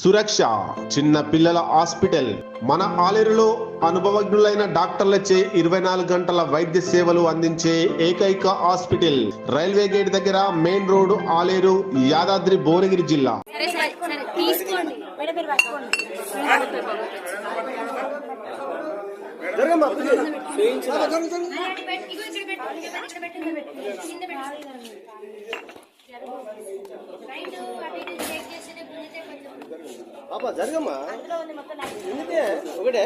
సురక్ష చిన్న పిల్లల హాస్పిటల్ మన ఆలేరులో అనుభవజ్ఞులైన డాక్టర్లచే 24 గంటల వైద్య సేవలు అందించే ఏకైక హాస్పిటల్ రైల్వే గేట్ దగ్గర మెయిన్ రోడ్ ఆలేరు యాదాద్రి భువనగిరి జిల్లా. జరగమ్మా ఒకటే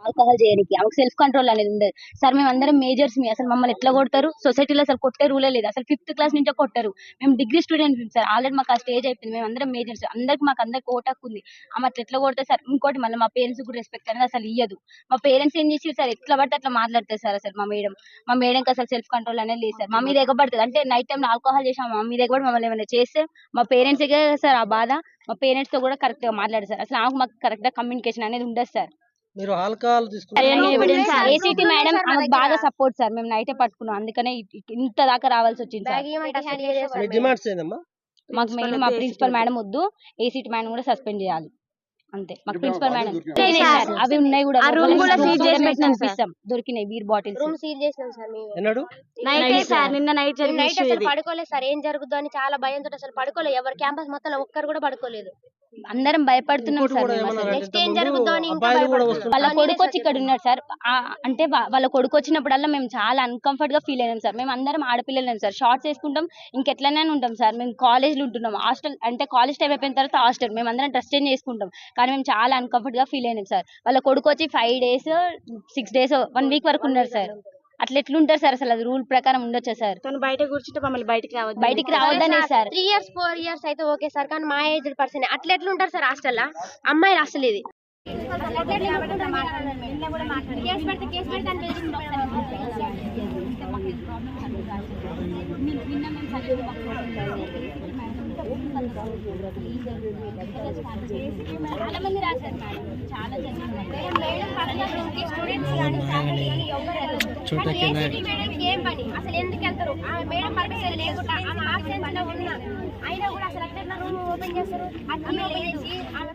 ఆల్కహాల్ చేయడానికి ఆమెకు సెల్ఫ్ కంట్రోల్ అనేది ఉండదు సార్. మేము అందరం మేజర్స్ అసలు మమ్మల్ని ఎట్లా కొడతారు? సొసైటీలో అసలు కొట్టే రూలే లేదు. అసలు 5th క్లాస్ నుంచే కొట్టారు. మేము డిగ్రీ స్టూడెంట్స్ సార్. ఆల్రెడీ మాకు ఆ స్టేజ్ అయిపోయింది. మేము అందరం మేజర్స్. అందరికి ఓటాకు ఉంది. ఆమె అట్లా ఎట్లా కొడతారు సార్? ఇంకోటి మళ్ళీ మా పేరెంట్స్ కూడా రెస్పెక్ట్ అనేది అసలు ఇయ్యదు. మా పేరెంట్స్ ఏం చేసి సార్ ఎట్లా పడితే అట్లా మాట్లాడతారు సార్. అసలు మా మేడంకి అసలు సెల్ఫ్ కంట్రోల్ అనేది లేదు సార్. మా మీద ఎగబడుతుంది. అంటే నైట్ టైం ఆల్కహాల్ చేసాం మా మీద ఎగబడి మమ్మల్ని ఏమైనా చేస్తే మా పేరెంట్స్ సార్ ఆ బాధ. మా పేరెంట్స్ తో కూడా కరెక్ట్ గా మాట్లాడారు సార్. అసలు మాకు కరెక్ట్ గా కమ్యూనికేషన్ అనేది ఉండదు సార్. మీరు ఆల్కహాల్ ఏసీటీ మేడం ఆమెకు బాగా సపోర్ట్ సార్. మేము నైటే పట్టుకున్నాం. అందుకనే ఇంత దాకా రావాల్సి వచ్చింది సార్. డిమాండ్స్ ఏందమ్మా? మాకు మెయిన్ మా ప్రిన్సిపల్ మేడం వద్దు, ఏసీటీ మేడం కూడా సస్పెండ్ చేయాలి అంతే. మాకు ప్రిన్సిపల్ మేడం అవి ఉన్నాయి కూడా దొరికినాయి బీర్ బాటిల్స్ రూమ్ సీల్ చేసినాం సార్. నిన్న నైట్ అసలు పడుకోలేదు సార్. ఏం జరుగుతుందో అని చాలా భయంతో అసలు పడుకోలేదు. ఎవరు క్యాంపస్ మొత్తం ఒక్కరు కూడా పడుకోలేదు. అందరం భయపడుతున్నాం సార్. నెక్స్ట్ ఏం జరుగుతుందో అని వాళ్ళ కొడుకు వచ్చి ఇక్కడ ఉన్నాడు సార్. అంటే వాళ్ళ కొడుకు వచ్చినప్పుడల్లా మేము చాలా అన్కంఫర్ట్ గా ఫీల్ అయినాం సార్. మేము అందరం ఆడపిల్లలేం సార్. షార్ట్స్ వేసుకుంటాం, ఇంకెట్లనే ఉంటాం సార్. మేము కాలేజ్లో ఉంటున్నాం. హాస్టల్ అంటే కాలేజ్ టైం అయిపోయిన తర్వాత హాస్టల్ మేము అందరం డ్రెస్ చేంజ్ చేసుకుంటాం. కానీ మేము చాలా అన్కంఫర్ట్ గా ఫీల్ అయినాం సార్. వాళ్ళ కొడుకు వచ్చి 5 days 6 days 1 week వరకు ఉన్నారు సార్. అట్లా ఎట్లుంటారు సార్? అసలు అది రూల్ ప్రకారం ఉండొచ్చా సార్? బయట కూర్చుంటే మమ్మల్ని బయటికి రావద్దనే సార్. 3 years 4 years అయితే ఓకే సార్. కానీ మా ఏజ్ పర్సన్ అట్లా ఎట్లుంటారు సార్ హాస్టల్లో? అమ్మాయిలు అసలు ఇది చాలా మంది రాశారు మేడం. చాలా ఏం పని అసలు ఎందుకు వెళ్తారు? ఆమె మేడం పర్మిషన్ లేకుండా ఆమె ఆబ్సెన్స్ లో ఉన్నా అయినా కూడా అసలు అట్లా రూమ్ ఓపెన్ చేస్తారు.